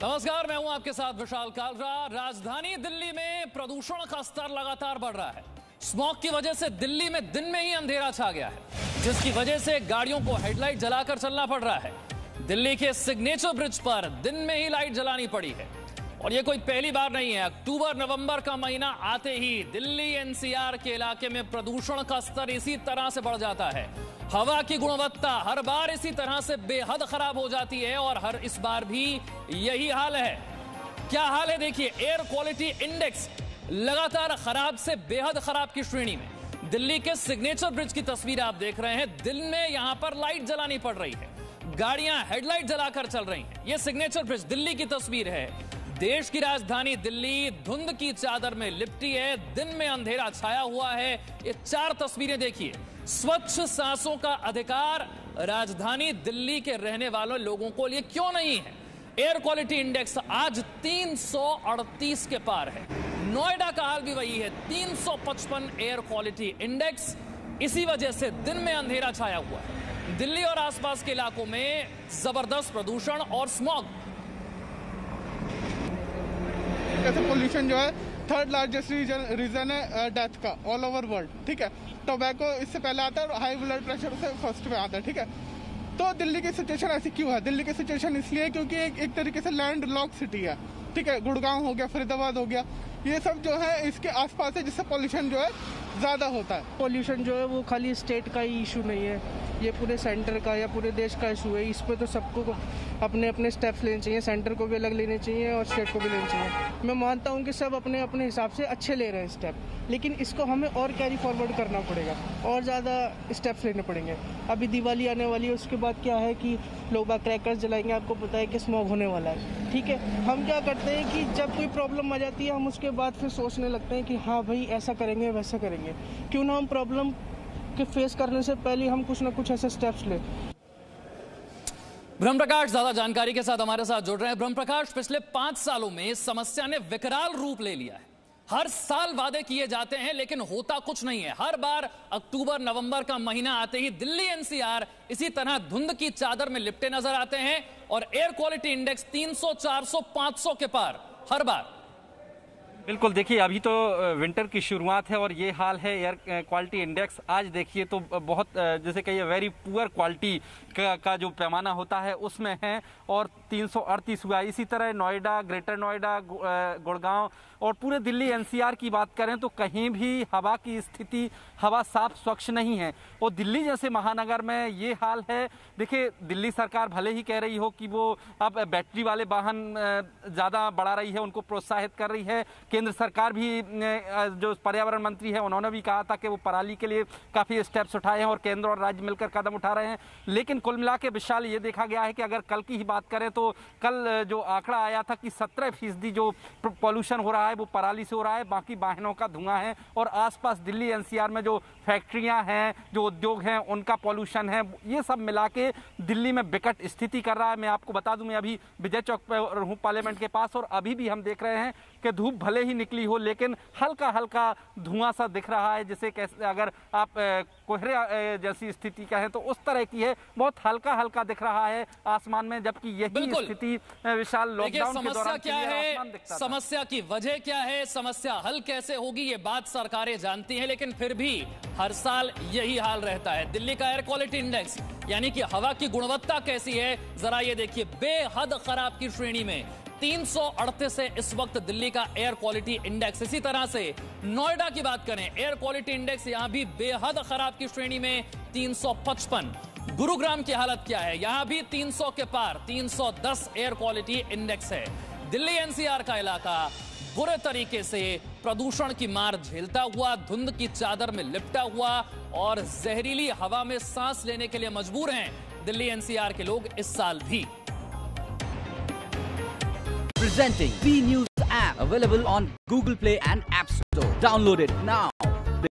नमस्कार, मैं हूं आपके साथ विशाल कालरा। राजधानी दिल्ली में प्रदूषण का स्तर लगातार बढ़ रहा है। स्मॉग की वजह से दिल्ली में दिन में ही अंधेरा छा गया है, जिसकी वजह से गाड़ियों को हेडलाइट जलाकर चलना पड़ रहा है। दिल्ली के सिग्नेचर ब्रिज पर दिन में ही लाइट जलानी पड़ी है और यह कोई पहली बार नहीं है। अक्टूबर नवंबर का महीना आते ही दिल्ली एनसीआर के इलाके में प्रदूषण का स्तर इसी तरह से बढ़ जाता है। हवा की गुणवत्ता हर बार इसी तरह से बेहद खराब हो जाती है और हर इस बार भी यही हाल है। क्या हाल है देखिए, एयर क्वालिटी इंडेक्स लगातार खराब से बेहद खराब की श्रेणी में। दिल्ली के सिग्नेचर ब्रिज की तस्वीर आप देख रहे हैं। दिन में यहां पर लाइट जलानी पड़ रही है, गाड़ियां हेडलाइट जलाकर चल रही हैं। यह सिग्नेचर ब्रिज दिल्ली की तस्वीर है। देश की राजधानी दिल्ली धुंध की चादर में लिपटी है, दिन में अंधेरा छाया हुआ है। ये चार तस्वीरें देखिए। स्वच्छ सांसों का अधिकार राजधानी दिल्ली के रहने वालों लोगों को लिए क्यों नहीं है? एयर क्वालिटी इंडेक्स आज 338 के पार है। नोएडा का हाल भी वही है, 355 एयर क्वालिटी इंडेक्स। इसी वजह से दिन में अंधेरा छाया हुआ है। दिल्ली और आसपास के इलाकों में जबरदस्त प्रदूषण और स्मॉग। जैसे पोल्यूशन जो है थर्ड लार्जेस्ट रीजन है डेथ का ऑल ओवर वर्ल्ड, ठीक है। टोबैको इससे पहले आता है और हाई ब्लड प्रेशर से फर्स्ट पे आता है, ठीक है। तो दिल्ली की सिचुएशन ऐसी क्यों है? दिल्ली की सिचुएशन इसलिए क्योंकि एक तरीके से लैंड लॉक सिटी है, ठीक है। गुड़गांव हो गया, फरीदाबाद हो गया, ये सब जो है इसके आसपास है, जिससे पोल्यूशन जो है ज़्यादा होता है। पोल्यूशन जो है वो खाली स्टेट का ही इशू नहीं है, ये पूरे सेंटर का या पूरे देश का इशू है। इस पर तो सबको अपने अपने स्टेप्स लेने चाहिए, सेंटर को भी अलग लेने चाहिए और स्टेट को भी लेने चाहिए। मैं मानता हूँ कि सब अपने अपने हिसाब से अच्छे ले रहे हैं स्टेप, लेकिन इसको हमें और कैरी फॉरवर्ड करना पड़ेगा और ज़्यादा स्टेप्स लेने पड़ेंगे। अभी दिवाली आने वाली है, उसके बाद क्या है कि लोग क्रैकर्स जलाएंगे, आपको पता है कि स्मॉग होने वाला है, ठीक है। हम क्या करते हैं कि जब कोई प्रॉब्लम आ जाती है हम उसके बाद फिर सोचने लगते हैं कि हाँ भाई ऐसा करेंगे वैसा करेंगे। क्यों ना हम प्रॉब्लम के फेस करने से पहले हम कुछ ना कुछ ऐसे स्टेप्स लें। ब्रह्म प्रकाश ज्यादा जानकारी के साथ हमारे साथ जुड़ रहे हैं। ब्रह्म प्रकाश, पिछले 5 सालों में इस समस्या ने विकराल रूप ले लिया है। हर साल वादे किए जाते हैं लेकिन होता कुछ नहीं है। हर बार अक्टूबर नवंबर का महीना आते ही दिल्ली एनसीआर इसी तरह धुंध की चादर में लिपटे नजर आते हैं और एयर क्वालिटी इंडेक्स 300, 400, 500 के पार हर बार। बिल्कुल, देखिए अभी तो विंटर की शुरुआत है और ये हाल है। एयर क्वालिटी इंडेक्स आज देखिए तो बहुत जैसे कहिए वेरी पुअर क्वालिटी का जो पैमाना होता है उसमें है और 338 हुआ। इसी तरह नोएडा, ग्रेटर नोएडा, गुड़गांव और पूरे दिल्ली एनसीआर की बात करें तो कहीं भी हवा की स्थिति, हवा साफ स्वच्छ नहीं है। और दिल्ली जैसे महानगर में ये हाल है। देखिए दिल्ली सरकार भले ही कह रही हो कि वो अब बैटरी वाले वाहन ज़्यादा बढ़ा रही है, उनको प्रोत्साहित कर रही है। केंद्र सरकार भी जो पर्यावरण मंत्री है उन्होंने भी कहा था कि वो पराली के लिए काफ़ी स्टेप्स उठाए हैं और केंद्र और राज्य मिलकर कदम उठा रहे हैं। लेकिन कुल मिला के विशाल ये देखा गया है कि अगर कल की ही बात करें तो कल जो आंकड़ा आया था कि 17% जो पॉल्यूशन हो रहा है वो पराली से हो रहा है, बाकी वाहनों का धुआं है। और आसपास दिल्ली एनसीआर में जो फैक्ट्रियां हैं, जो उद्योग हैं, उनका पॉल्यूशन है, ये सब मिला के दिल्ली में विकट स्थिति कर रहा है। मैं आपको बता दूं, मैं अभी विजय चौक पर हूँ पार्लियामेंट के पास और अभी भी हम देख रहे हैं कि धूप भले ही निकली हो लेकिन हल्का हल्का धुआं सा दिख रहा है, जिसे कैसे अगर आप कोहरे जैसी स्थिति कहें तो उस तरह की है। बहुत हल्का हल्का दिख रहा है आसमान में, जबकि यही स्थिति विशाल लॉकडाउन के दौरान क्या है, समस्या की वजह क्या है, समस्या हल कैसे होगी, ये बात सरकारें जानती हैं, लेकिन फिर भी हर साल यही हाल रहता है। दिल्ली का एयर क्वालिटी इंडेक्स यानी कि हवा की गुणवत्ता कैसी है, जरा ये देखिए, बेहद खराब की श्रेणी में 338 है इस वक्त दिल्ली का एयर क्वालिटी इंडेक्स। इसी तरह से नोएडा की बात करें, एयर क्वालिटी इंडेक्स यहां भी बेहद खराब की श्रेणी में 355। गुरुग्राम की हालत क्या है, यहां भी 300 के पार 310 एयर क्वालिटी इंडेक्स है। दिल्ली एनसीआर का इलाका बुरे तरीके से प्रदूषण की मार झेलता हुआ, धुंध की चादर में लिपटा हुआ और जहरीली हवा में सांस लेने के लिए मजबूर हैं दिल्ली एनसीआर के लोग इस साल भी। Presenting B News app available on Google Play and App Store. Download it now.